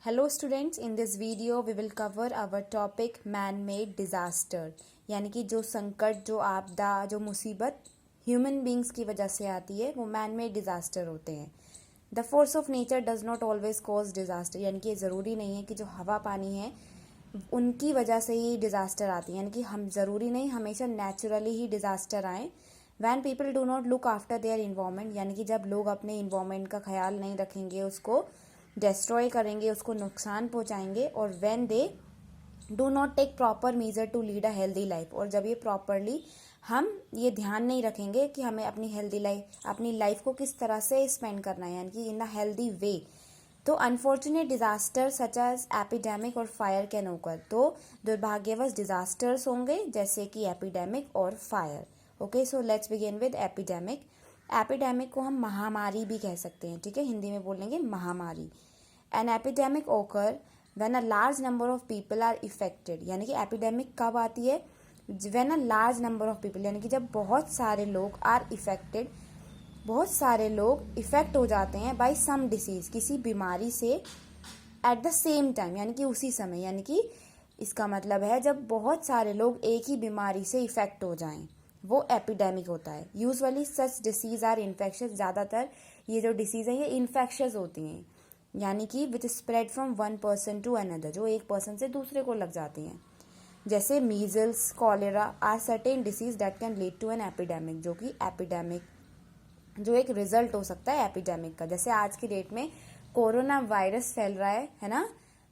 Hello students, in this video we will cover our topic man-made disaster यानी कि जो संकट, जो आपदा, जो मुसीबत ह्यूमन बींग्स की वजह से आती है वो मैन मेड डिजास्टर होते हैं। The force of nature does not always cause disaster, यानी कि ज़रूरी नहीं है कि जो हवा पानी है उनकी वजह से ही डिजास्टर आती है, यानी कि हम ज़रूरी नहीं हमेशा नेचुरली ही डिजास्टर आए। When people do not look after their environment, यानी कि जब लोग अपने इन्वायरमेंट का ख्याल नहीं रखेंगे, उसको डिस्ट्रॉय करेंगे, उसको नुकसान पहुंचाएंगे, और when they do not take proper measure to lead a healthy life, और जब ये प्रॉपरली हम ये ध्यान नहीं रखेंगे कि हमें अपनी हेल्दी लाइफ, अपनी लाइफ को किस तरह से स्पेंड करना है, यानी कि इन अ हेल्दी वे, तो unfortunate disaster such as epidemic और फायर कैन ओकर, तो दुर्भाग्यवश डिजास्टर्स होंगे जैसे कि एपिडेमिक और fire. Okay, so let's begin with epidemic. Epidemic को हम महामारी भी कह सकते हैं, ठीक है, हिंदी में बोलेंगे महामारी। An epidemic occur when a large number of people are affected, यानी कि एपिडेमिक कब आती है? When a large number of people, यानी कि जब बहुत सारे लोग आर इफेक्टेड, बहुत सारे लोग इफेक्ट हो जाते हैं बाय सम डिसीज, किसी बीमारी से एट द सेम टाइम, यानी कि उसी समय, यानी कि इसका मतलब है जब बहुत सारे लोग एक ही बीमारी से इफेक्ट हो जाएं, वो एपिडेमिक होता है। Usually such disease are infectious, ज़्यादातर ये जो डिसीज है ये इन्फेक्शियस होती हैं, यानी कि which spread from one person to another, जो एक पर्सन से दूसरे को लग जाती हैं। जैसे measles, cholera are certain disease that can lead to an epidemic, जो कि एपिडेमिक, जो एक रिजल्ट हो सकता है एपिडेमिक का। जैसे आज की डेट में कोरोना वायरस फैल रहा है ना,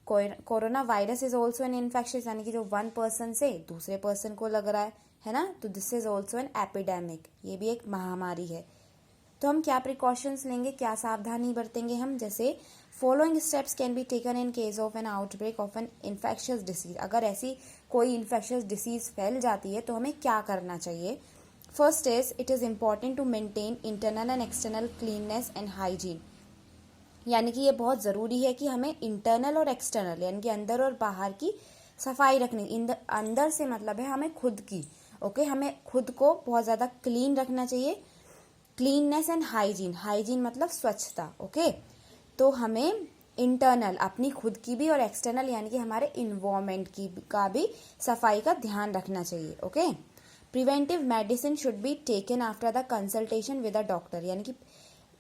corona virus is also an infectious, यानी कि जो वन पर्सन से दूसरे पर्सन को लग रहा है ना, तो this is also an epidemic, ये भी एक महामारी है। तो हम क्या प्रिकॉशंस लेंगे, क्या सावधानी बरतेंगे हम? जैसे following steps can be taken in case of an outbreak of an infectious disease, अगर ऐसी कोई इन्फेक्शियस डिसीज फैल जाती है तो हमें क्या करना चाहिए? First is it is important to maintain internal and external cleanness and hygiene, यानी कि ये बहुत ज़रूरी है कि हमें इंटरनल और एक्सटर्नल, यानी कि अंदर और बाहर की सफाई रखनी। अंदर से मतलब है हमें खुद की, ओके, हमें खुद को बहुत ज़्यादा क्लीन रखना चाहिए। क्लीननेस एंड हाइजीन, हाइजीन मतलब स्वच्छता, ओके, तो हमें इंटरनल अपनी खुद की भी और एक्सटर्नल यानी कि हमारे इन्वायरमेंट की का भी सफाई का ध्यान रखना चाहिए। Okay, preventive medicine should be taken after the consultation with a doctor, यानी कि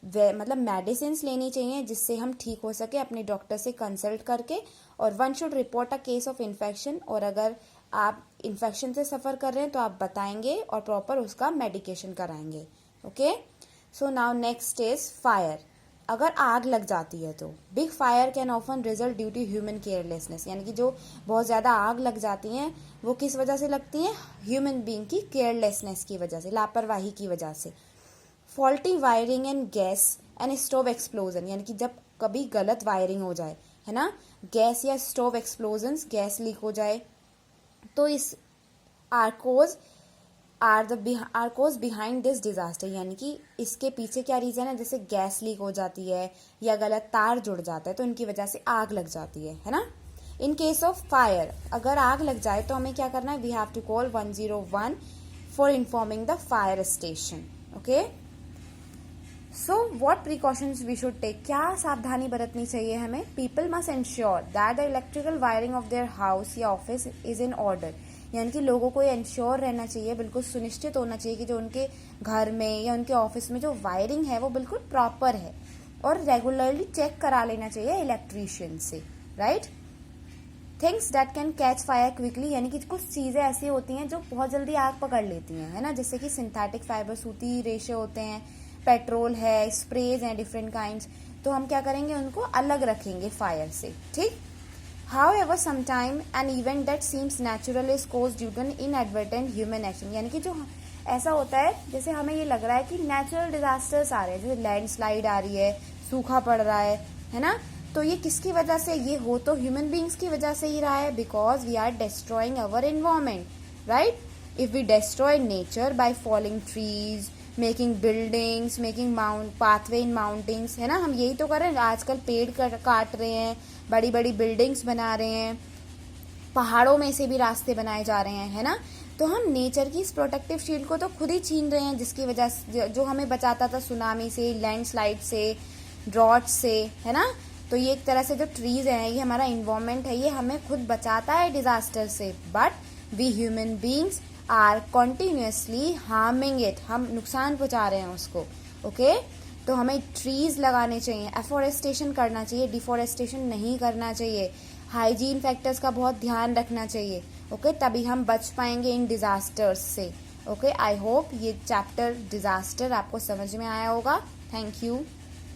मतलब मेडिसिन लेनी चाहिए जिससे हम ठीक हो सके अपने डॉक्टर से कंसल्ट करके। और one should report a case of infection, और अगर आप इन्फेक्शन से सफ़र कर रहे हैं तो आप बताएंगे और प्रॉपर उसका मेडिकेशन कराएंगे। Okay, so now next is fire. अगर आग लग जाती है तो big fire can often result due to human carelessness, यानी कि जो बहुत ज़्यादा आग लग जाती हैं वो किस वजह से लगती हैं? ह्यूमन बीइंग की केयरलेसनेस की वजह से, लापरवाही की वजह से। Faulty wiring and gas and stove explosion, यानी कि जब कभी गलत वायरिंग हो जाए, है ना, गैस या स्टोव एक्सप्लोजन, गैस लीक हो जाए, तो इस are cause behind this disaster, यानी कि इसके पीछे क्या रीजन है? जैसे गैस लीक हो जाती है या गलत तार जुड़ जाता है तो इनकी वजह से आग लग जाती है ना। इन केस ऑफ फायर, अगर आग लग जाए तो हमें क्या करना है? We have to call 101 for informing the fire station. Okay, so what precautions we should take, क्या सावधानी बरतनी चाहिए हमें? People must ensure that the electrical wiring of their house या ऑफिस इज इन ऑर्डर, यानी कि लोगों को ये इंश्योर रहना चाहिए, बिल्कुल सुनिश्चित होना चाहिए कि जो उनके घर में या उनके ऑफिस में जो वायरिंग है वो बिल्कुल प्रॉपर है, और रेगुलरली चेक करा लेना चाहिए इलेक्ट्रीशियन से, right. Things that can catch fire quickly, यानी कि कुछ चीज़ें ऐसी होती हैं जो बहुत जल्दी आग पकड़ लेती हैं, है ना, जैसे कि सिंथेटिक फाइबर, सूती रेशे होते हैं, पेट्रोल है, स्प्रेज हैं डिफरेंट काइंड्स, तो हम क्या करेंगे? उनको अलग रखेंगे फायर से, ठीक। However, sometime an event that seems natural is caused due to an inadvertent human action, यानी कि जो ऐसा होता है जैसे हमें ये लग रहा है कि नेचुरल डिजास्टर्स आ रहे हैं, जैसे लैंडस्लाइड आ रही है, सूखा पड़ रहा है ना, तो ये किसकी वजह से? ये हो तो ह्यूमन बींग्स की वजह से ही रहा है, because we are destroying our environment, right. If we destroy nature by falling trees, making buildings, making pathway in mountains, है ना, हम यही तो कर रहे हैं आजकल, पेड़ काट रहे हैं, बड़ी बड़ी बिल्डिंग्स बना रहे हैं, पहाड़ों में से भी रास्ते बनाए जा रहे हैं, है ना, तो हम नेचर की इस प्रोटेक्टिव शील्ड को तो खुद ही छीन रहे हैं, जिसकी वजह से जो हमें बचाता था सुनामी से, लैंडस्लाइड से, ड्रॉट से, है ना, तो ये एक तरह से जो ट्रीज हैं, ये हमारा इन्वायरमेंट है, ये हमें खुद बचाता है डिजास्टर से, but we human beings are continuously harming it, हम नुकसान पहुंचा रहे हैं उसको। ओके तो हमें ट्रीज लगाने चाहिए, एफोरेस्टेशन करना चाहिए, डिफोरेस्टेशन नहीं करना चाहिए, हाइजीन फैक्टर्स का बहुत ध्यान रखना चाहिए। ओके तभी हम बच पाएंगे इन डिजास्टर्स से। ओके आई होप ये चैप्टर डिजास्टर आपको समझ में आया होगा। Thank you.